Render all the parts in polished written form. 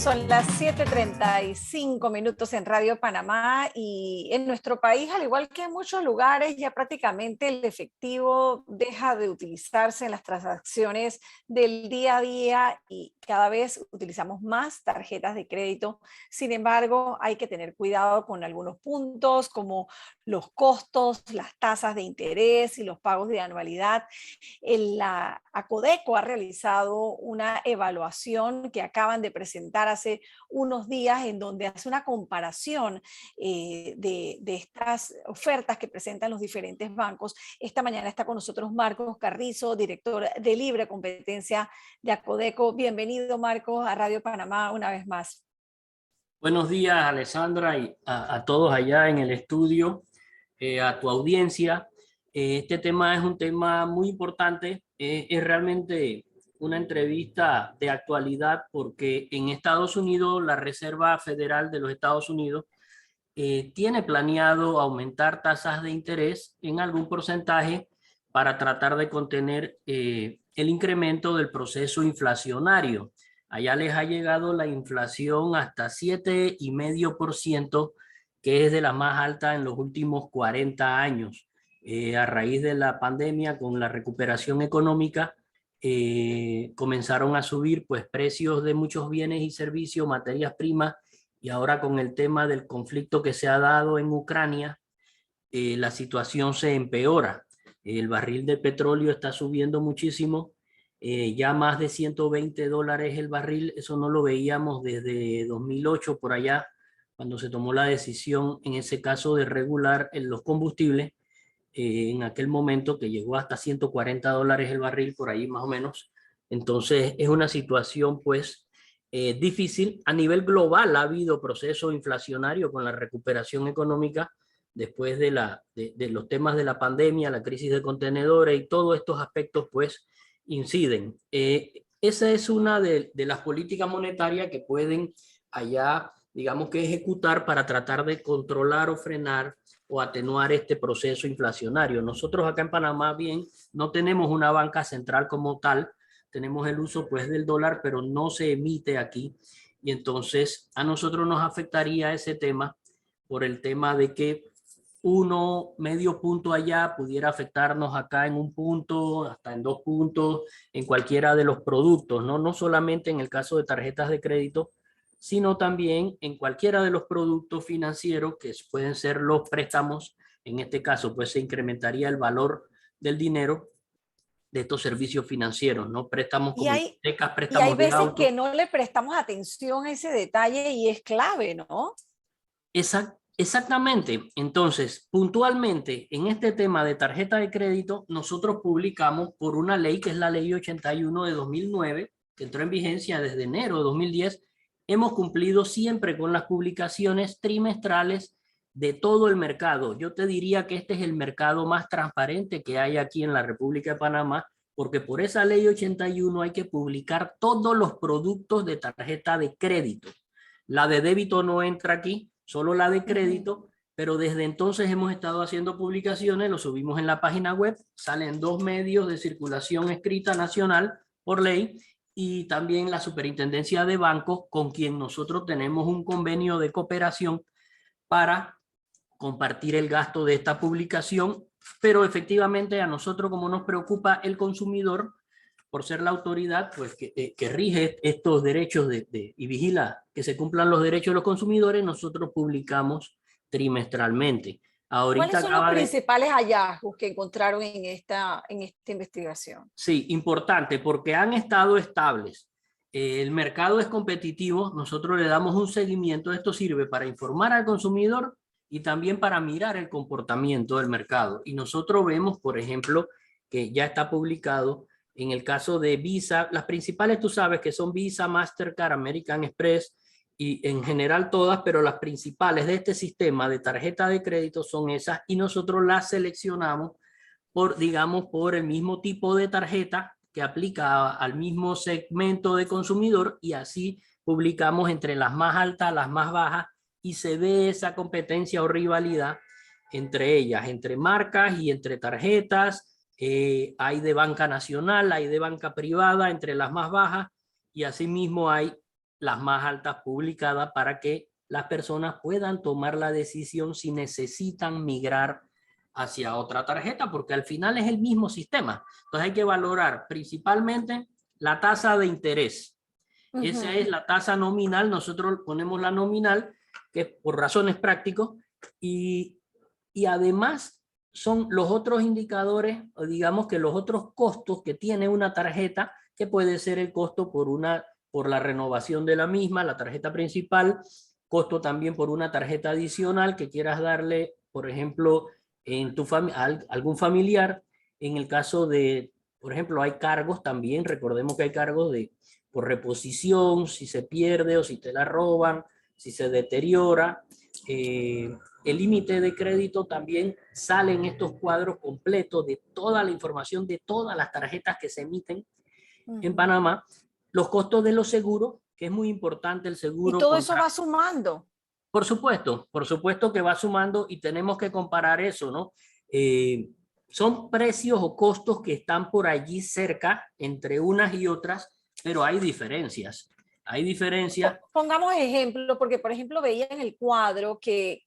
Son las 7:35 en Radio Panamá y en nuestro país, al igual que en muchos lugares, ya prácticamente el efectivo deja de utilizarse en las transacciones del día a día y cada vez utilizamos más tarjetas de crédito. Sin embargo, hay que tener cuidado con algunos puntos como los costos, las tasas de interés y los pagos de anualidad. La Acodeco ha realizado una evaluación que acaban de presentar hace unos días en donde hace una comparación de estas ofertas que presentan los diferentes bancos. Esta mañana está con nosotros Marcos Carrizo, director de Libre Competencia de Acodeco. Bienvenido, Marcos, a Radio Panamá una vez más. Buenos días, Alessandra, y a todos allá en el estudio, a tu audiencia. Este tema es un tema muy importante. Es realmente una entrevista de actualidad porque en Estados Unidos, la Reserva Federal de los Estados Unidos tiene planeado aumentar tasas de interés en algún porcentaje para tratar de contener el incremento del proceso inflacionario. Allá les ha llegado la inflación hasta 7,5%, que es de la más alta en los últimos 40 años. A raíz de la pandemia, con la recuperación económica, comenzaron a subir pues precios de muchos bienes y servicios, materias primas, y ahora con el tema del conflicto que se ha dado en Ucrania, la situación se empeora. El barril de petróleo está subiendo muchísimo, ya más de $120 el barril. Eso no lo veíamos desde 2008 por allá, cuando se tomó la decisión en ese caso de regular los combustibles, en aquel momento que llegó hasta $140 el barril, por ahí más o menos. Entonces es una situación pues difícil. A nivel global ha habido proceso inflacionario con la recuperación económica después de los temas de la pandemia, la crisis de contenedores, y todos estos aspectos pues inciden. Esa es una de las políticas monetarias que pueden allá, digamos que ejecutar para tratar de controlar o frenar o atenuar este proceso inflacionario. Nosotros acá en Panamá, bien, no tenemos una banca central como tal, tenemos el uso pues del dólar, pero no se emite aquí, y entonces a nosotros nos afectaría ese tema por el tema de que medio punto allá pudiera afectarnos acá en un punto, hasta en 2 puntos, en cualquiera de los productos, ¿no? No solamente en el caso de tarjetas de crédito, sino también en cualquiera de los productos financieros que pueden ser los préstamos. En este caso, pues se incrementaría el valor del dinero de estos servicios financieros, ¿no? Préstamos Y como hay, hipotecas, y hay préstamos de veces que auto. no le prestamos atención a ese detalle y es clave, ¿no? Exactamente. Entonces, puntualmente, en este tema de tarjeta de crédito, nosotros publicamos por una ley que es la Ley 81 de 2009, que entró en vigencia desde enero de 2010. Hemos cumplido siempre con las publicaciones trimestrales de todo el mercado. Yo te diría que este es el mercado más transparente que hay aquí en la República de Panamá, porque por esa Ley 81 hay que publicar todos los productos de tarjeta de crédito. La de débito no entra aquí, solo la de crédito, pero desde entonces hemos estado haciendo publicaciones, lo subimos en la página web, salen 2 medios de circulación escrita nacional por ley, y también la Superintendencia de Bancos, con quien nosotros tenemos un convenio de cooperación para compartir el gasto de esta publicación. Pero efectivamente a nosotros, como nos preocupa el consumidor, por ser la autoridad pues que rige estos derechos y vigila que se cumplan los derechos de los consumidores, nosotros publicamos trimestralmente. ¿Cuáles Ahorita son los acaba de... principales hallazgos que encontraron en esta investigación? Sí, importante, porque han estado estables. El mercado es competitivo, nosotros le damos un seguimiento. Esto sirve para informar al consumidor y también para mirar el comportamiento del mercado. Y nosotros vemos, por ejemplo, que ya está publicado en el caso de Visa, las principales tú sabes que son Visa, Mastercard, American Express y en general todas, pero las principales de este sistema de tarjeta de crédito son esas, y nosotros las seleccionamos por, digamos, por el mismo tipo de tarjeta que aplica al mismo segmento de consumidor, y así publicamos entre las más altas, las más bajas, y se ve esa competencia o rivalidad entre ellas, entre marcas y entre tarjetas. Hay de banca nacional, hay de banca privada entre las más bajas, y asimismo hay las más altas publicadas para que las personas puedan tomar la decisión si necesitan migrar hacia otra tarjeta, porque al final es el mismo sistema. Entonces hay que valorar principalmente la tasa de interés. Esa es la tasa nominal, nosotros ponemos la nominal, que por razones prácticas, y además son los otros indicadores, o digamos que los otros costos que tiene una tarjeta, que puede ser el costo por la renovación de la misma, la tarjeta principal, costo también por una tarjeta adicional que quieras darle, por ejemplo, en tu algún familiar. En el caso de, por ejemplo, hay cargos también, recordemos que hay cargos por reposición, si se pierde o si te la roban, si se deteriora. El límite de crédito también sale en estos cuadros completos de toda la información de todas las tarjetas que se emiten en Panamá. Los costos de los seguros, que es muy importante el seguro. Y todo eso va sumando. Por supuesto que va sumando y tenemos que comparar eso, ¿no? Son precios o costos que están por allí cerca entre unas y otras, pero hay diferencias. Hay diferencias. Pongamos ejemplo, porque por ejemplo veía en el cuadro que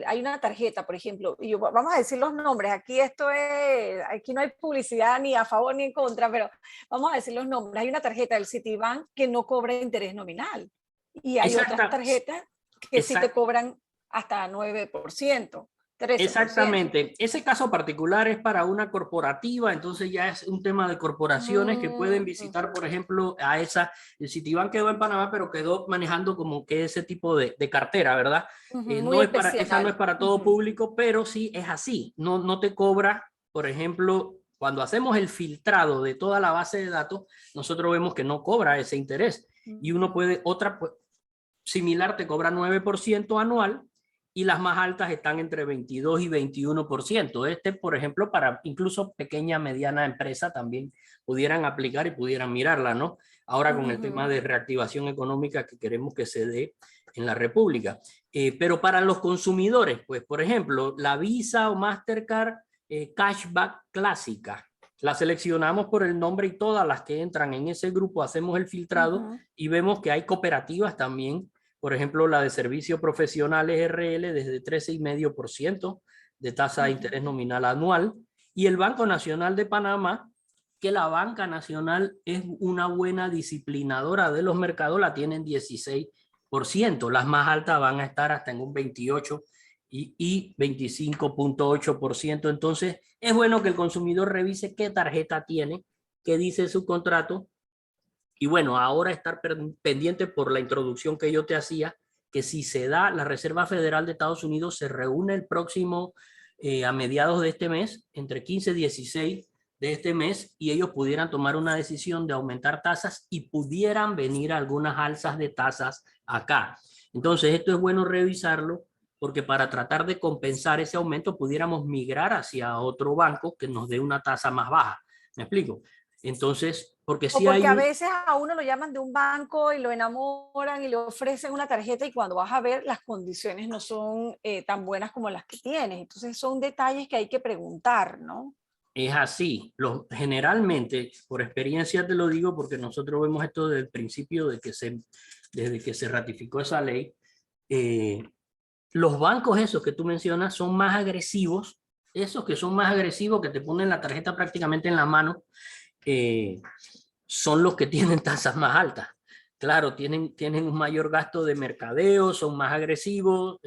hay una tarjeta, por ejemplo, y vamos a decir los nombres, aquí aquí no hay publicidad ni a favor ni en contra, pero vamos a decir los nombres. Hay una tarjeta del Citibank que no cobra interés nominal y hay otras tarjetas que sí te cobran hasta 9%. 13%. Exactamente. Ese caso particular es para una corporativa, entonces ya es un tema de corporaciones que pueden visitar, por ejemplo, el Citibank quedó en Panamá, pero quedó manejando como que ese tipo de cartera, ¿verdad? Esa no es para todo público, pero sí es así. No te cobra, por ejemplo, cuando hacemos el filtrado de toda la base de datos, nosotros vemos que no cobra ese interés. Y uno puede, otra similar te cobra 9% anual, y las más altas están entre 22 y 21%. Por ejemplo, para incluso pequeña, mediana empresa también pudieran aplicar y pudieran mirarla, ¿no? Ahora con el tema de reactivación económica que queremos que se dé en la República. Pero para los consumidores, pues, por ejemplo, la Visa o Mastercard Cashback Clásica, la seleccionamos por el nombre y todas las que entran en ese grupo hacemos el filtrado y vemos que hay cooperativas también. Por ejemplo, la de Servicios Profesionales RL desde 13,5% de tasa de interés nominal anual. Y el Banco Nacional de Panamá, que la banca nacional es una buena disciplinadora de los mercados, la tienen 16%. Las más altas van a estar hasta en un 28% y 25,8%. Entonces, es bueno que el consumidor revise qué tarjeta tiene, qué dice su contrato. Y bueno, ahora estar pendiente por la introducción que yo te hacía, que si se da, la Reserva Federal de Estados Unidos se reúne el próximo, a mediados de este mes, entre 15 y 16 de este mes, y ellos pudieran tomar una decisión de aumentar tasas y pudieran venir algunas alzas de tasas acá. Entonces, esto es bueno revisarlo, porque para tratar de compensar ese aumento pudiéramos migrar hacia otro banco que nos dé una tasa más baja. ¿Me explico? Entonces, porque sí porque a veces a uno lo llaman de un banco y lo enamoran y le ofrecen una tarjeta y cuando vas a ver las condiciones no son tan buenas como las que tienes. Entonces son detalles que hay que preguntar, ¿no? Es así. Generalmente, por experiencia te lo digo, porque nosotros vemos esto desde el principio desde que se ratificó esa ley. Los bancos esos que tú mencionas son más agresivos, esos que son más agresivos, que te ponen la tarjeta prácticamente en la mano, son los que tienen tasas más altas. Claro, tienen un mayor gasto de mercadeo, son más agresivos,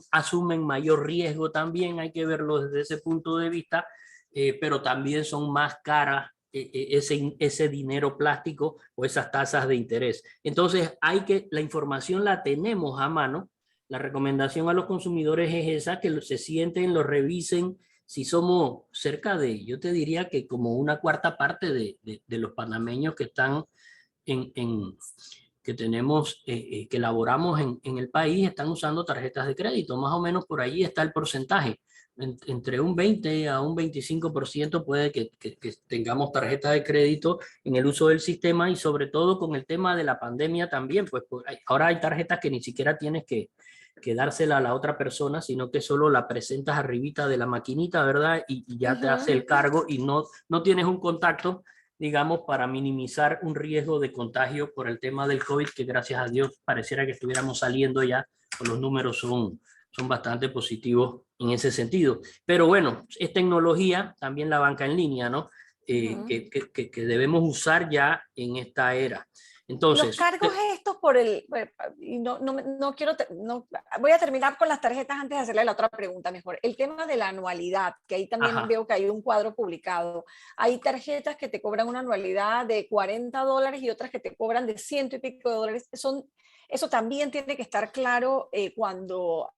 asumen mayor riesgo también, hay que verlo desde ese punto de vista, pero también son más caras ese dinero plástico o esas tasas de interés. Entonces, la información la tenemos a mano. La recomendación a los consumidores es esa, que se sienten, lo revisen. Si somos cerca yo te diría que como una cuarta parte de los panameños que están que tenemos, que elaboramos en el país, están usando tarjetas de crédito. Más o menos por allí está el porcentaje. Entre un 20 a un 25% puede que tengamos tarjetas de crédito en el uso del sistema, y sobre todo con el tema de la pandemia también, pues ahora hay tarjetas que ni siquiera tienes que dársela a la otra persona, sino que solo la presentas arribita de la maquinita, ¿verdad? Y ya te hace el cargo y no tienes un contacto digamos, para minimizar un riesgo de contagio por el tema del COVID, que gracias a Dios pareciera que estuviéramos saliendo ya, pues los números son bastante positivos en ese sentido. Pero bueno, es tecnología, también la banca en línea, ¿no? Que debemos usar ya en esta era. Los Entonces, cargos estos por el, y no quiero, voy a terminar con las tarjetas antes de hacerle la otra pregunta mejor. El tema de la anualidad, que ahí también ajá, veo que hay un cuadro publicado. Hay tarjetas que te cobran una anualidad de $40 y otras que te cobran de ciento y pico de dólares. Eso también tiene que estar claro cuando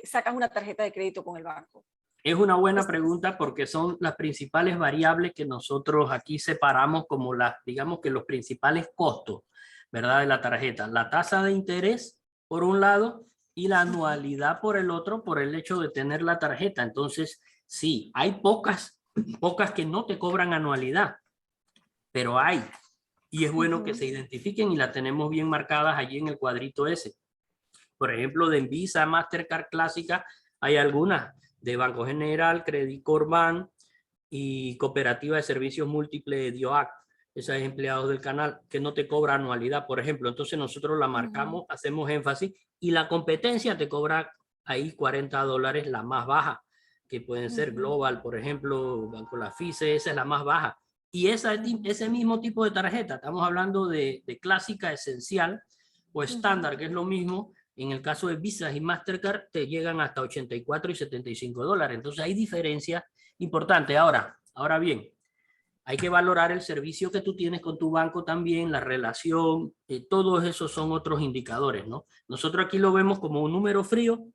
sacas una tarjeta de crédito con el banco. es una buena pregunta porque son las principales variables que nosotros aquí separamos como las, digamos que los principales costos, ¿verdad? De la tarjeta. La tasa de interés, por un lado, y la anualidad por el otro, por el hecho de tener la tarjeta. Entonces, sí, hay pocas que no te cobran anualidad, pero hay. Y es bueno que se identifiquen y la tenemos bien marcadas allí en el cuadrito ese. Por ejemplo, de Visa, Mastercard clásica, hay algunas de Banco General, Credit Corban y Cooperativa de Servicios Múltiples DIOAC. Esa es empleados del canal que no te cobra anualidad, por ejemplo. Entonces nosotros la marcamos, hacemos énfasis y la competencia te cobra ahí $40, la más baja, que pueden ser Global, por ejemplo, Banco Lafice, esa es la más baja. Y ese mismo tipo de tarjeta, estamos hablando de clásica, esencial o estándar, que es lo mismo. En el caso de Visa y Mastercard te llegan hasta $84 y $75. Entonces hay diferencias importantes. Ahora bien, hay que valorar el servicio que tú tienes con tu banco también, la relación, todos esos son otros indicadores, ¿no? Nosotros aquí lo vemos como un número frío,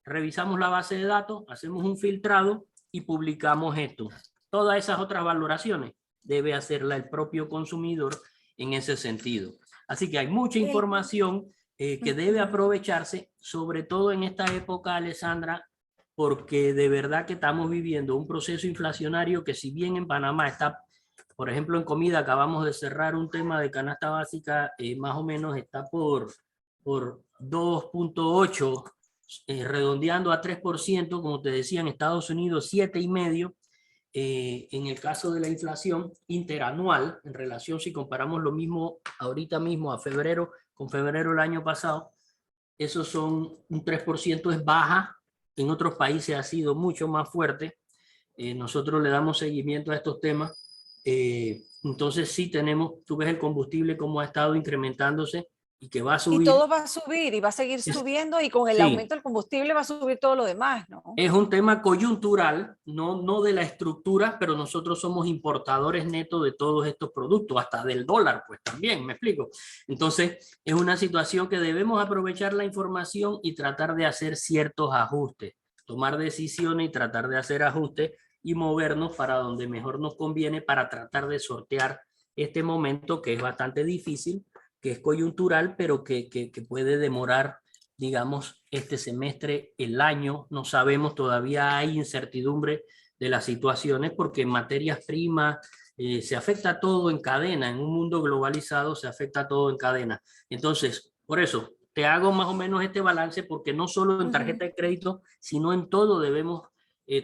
revisamos la base de datos, hacemos un filtrado y publicamos esto. Todas esas otras valoraciones debe hacerla el propio consumidor en ese sentido. Así que hay mucha información que debe aprovecharse, sobre todo en esta época, Alessandra, porque de verdad que estamos viviendo un proceso inflacionario que, si bien en Panamá está, por ejemplo, en comida acabamos de cerrar un tema de canasta básica, más o menos está por 2.8, redondeando a 3%, como te decía, en Estados Unidos 7,5%. En el caso de la inflación interanual, en relación, si comparamos lo mismo ahorita mismo a febrero, con febrero del año pasado, esos son un 3%, es baja. En otros países ha sido mucho más fuerte. Nosotros le damos seguimiento a estos temas. Entonces sí tenemos, tú ves el combustible como ha estado incrementándose y que va a Y subir. todo va a subir y va a seguir subiendo y con el Sí, aumento del combustible va a subir todo lo demás, ¿no? es un tema coyuntural, no de la estructura, pero nosotros somos importadores netos de todos estos productos, hasta del dólar, pues también, me explico. Entonces, es una situación que debemos aprovechar la información y tratar de hacer ciertos ajustes, tomar decisiones y tratar de hacer ajustes y movernos para donde mejor nos conviene para tratar de sortear este momento que es bastante difícil, que es coyuntural, pero que puede demorar, digamos, este semestre, el año. No sabemos, todavía hay incertidumbre de las situaciones porque en materias primas se afecta todo en cadena, en un mundo globalizado se afecta todo en cadena. Entonces, por eso te hago más o menos este balance, porque no solo en tarjeta de crédito, sino en todo debemos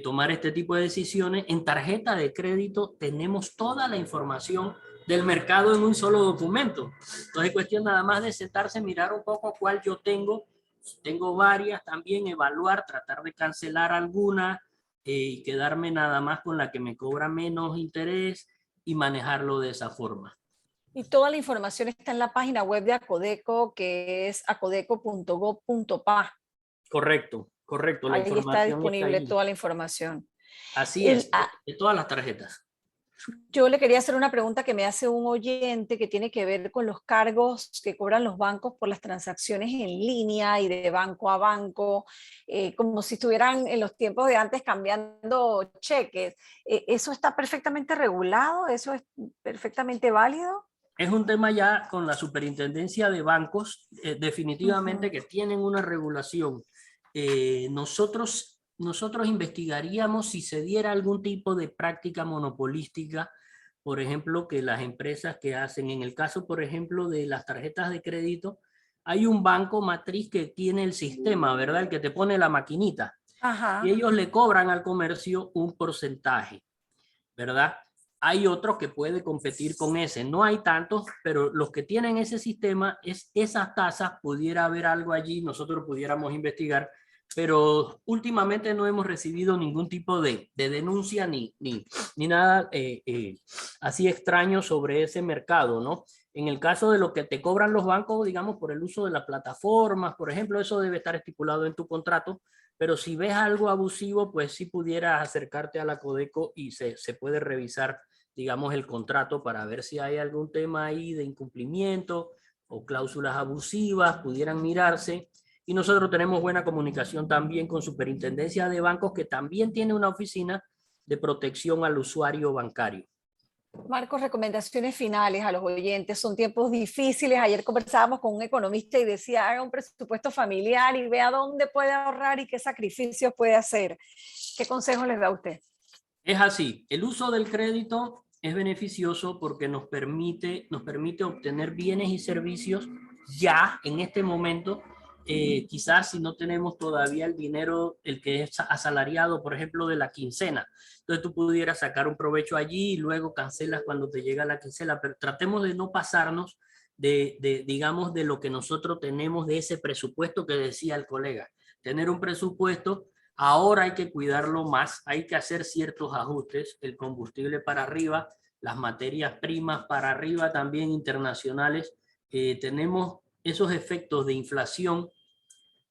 tomar este tipo de decisiones. En tarjeta de crédito tenemos toda la información del mercado en un solo documento. Entonces es cuestión nada más de sentarse, mirar un poco cuál yo tengo varias también, evaluar, tratar de cancelar alguna y quedarme nada más con la que me cobra menos interés y manejarlo de esa forma. Y toda la información está en la página web de Acodeco, que es acodeco.gov.pa. Correcto, la Ahí está información está disponible ahí. toda la información. Así El, es, de todas las tarjetas. Yo le quería hacer una pregunta que me hace un oyente que tiene que ver con los cargos que cobran los bancos por las transacciones en línea y de banco a banco, como si estuvieran en los tiempos de antes cambiando cheques. ¿Eso está perfectamente regulado? ¿Eso es perfectamente válido? Es un tema ya con la superintendencia de bancos, definitivamente que tienen una regulación. Nosotros investigaríamos si se diera algún tipo de práctica monopolística, por ejemplo, que las empresas que hacen, en el caso, por ejemplo, de las tarjetas de crédito, hay un banco matriz que tiene el sistema, ¿verdad? El que te pone la maquinita. Y Ajá. ellos le cobran al comercio un porcentaje, ¿verdad? hay otros que pueden competir con ese. No hay tantos, pero los que tienen ese sistema, esas tasas, pudiera haber algo allí, nosotros pudiéramos investigar, pero últimamente no hemos recibido ningún tipo de denuncia ni nada así extraño sobre ese mercado, ¿no? En el caso de lo que te cobran los bancos, digamos, por el uso de las plataformas, por ejemplo, eso debe estar estipulado en tu contrato, pero si ves algo abusivo, pues sí pudieras acercarte a la Codeco y se puede revisar, digamos, el contrato para ver si hay algún tema ahí de incumplimiento o cláusulas abusivas, pudieran mirarse. Y nosotros tenemos buena comunicación también con Superintendencia de Bancos, que también tiene una oficina de protección al usuario bancario. Marcos, recomendaciones finales a los oyentes. Son tiempos difíciles. Ayer conversábamos con un economista y decía, haga un presupuesto familiar y vea dónde puede ahorrar y qué sacrificios puede hacer. ¿Qué consejos les da usted? Es así, el uso del crédito es beneficioso porque nos permite obtener bienes y servicios ya en este momento. Quizás si no tenemos todavía el dinero, el que es asalariado, por ejemplo, de la quincena, entonces tú pudieras sacar un provecho allí y luego cancelas cuando te llega la quincena, pero tratemos de no pasarnos digamos, de lo que nosotros tenemos, de ese presupuesto que decía el colega. Tener un presupuesto. Ahora hay que cuidarlo más, hay que hacer ciertos ajustes, el combustible para arriba, las materias primas para arriba también internacionales. Tenemos esos efectos de inflación,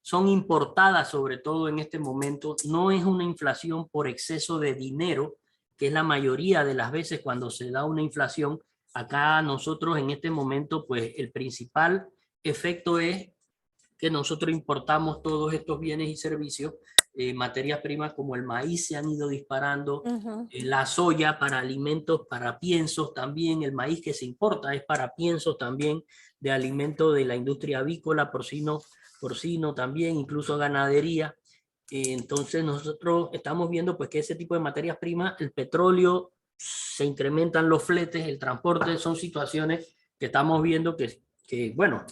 son importadas sobre todo en este momento, no es una inflación por exceso de dinero, que es la mayoría de las veces cuando se da una inflación. Acá nosotros en este momento, pues el principal efecto es que nosotros importamos todos estos bienes y servicios, materias primas como el maíz se han ido disparando, la soya para alimentos, para piensos también, el maíz que se importa es para piensos también, de alimentos de la industria avícola, porcino también, incluso ganadería. Entonces nosotros estamos viendo pues que ese tipo de materias primas, el petróleo, se incrementan los fletes, el transporte, son situaciones que estamos viendo que bueno,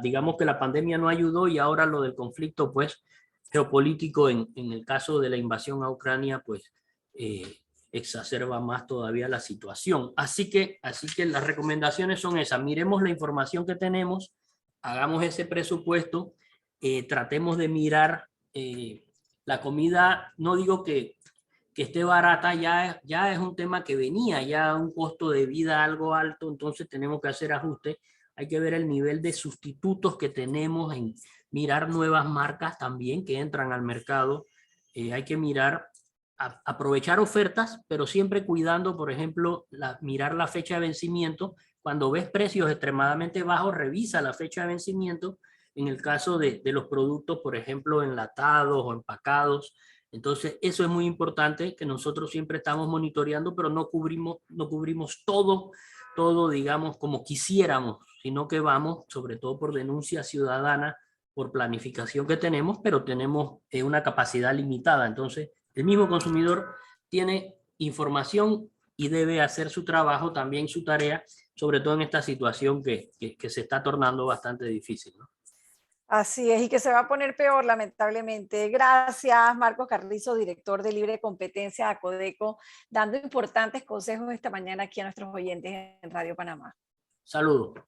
digamos que la pandemia no ayudó y ahora lo del conflicto pues geopolítico en el caso de la invasión a Ucrania pues exacerba más todavía la situación. Así que las recomendaciones son esas, miremos la información que tenemos, hagamos ese presupuesto, tratemos de mirar la comida, no digo que esté barata, ya es un tema que venía, ya un costo de vida algo alto, entonces tenemos que hacer ajustes. Hay que ver el nivel de sustitutos que tenemos, en mirar nuevas marcas también que entran al mercado. Hay que mirar, aprovechar ofertas, pero siempre cuidando, por ejemplo, mirar la fecha de vencimiento. Cuando ves precios extremadamente bajos, revisa la fecha de vencimiento. En el caso de los productos, por ejemplo, enlatados o empacados. Entonces, eso es muy importante, que nosotros siempre estamos monitoreando, pero no cubrimos todo, digamos, como quisiéramos, sino que vamos, sobre todo por denuncia ciudadana, por planificación que tenemos, pero tenemos una capacidad limitada. Entonces, el mismo consumidor tiene información y debe hacer su trabajo, también su tarea, sobre todo en esta situación que se está tornando bastante difícil, ¿no? Así es, y que se va a poner peor, lamentablemente. Gracias, Marcos Carrizo, director de Libre Competencia de Codeco, dando importantes consejos esta mañana aquí a nuestros oyentes en Radio Panamá. Saludos.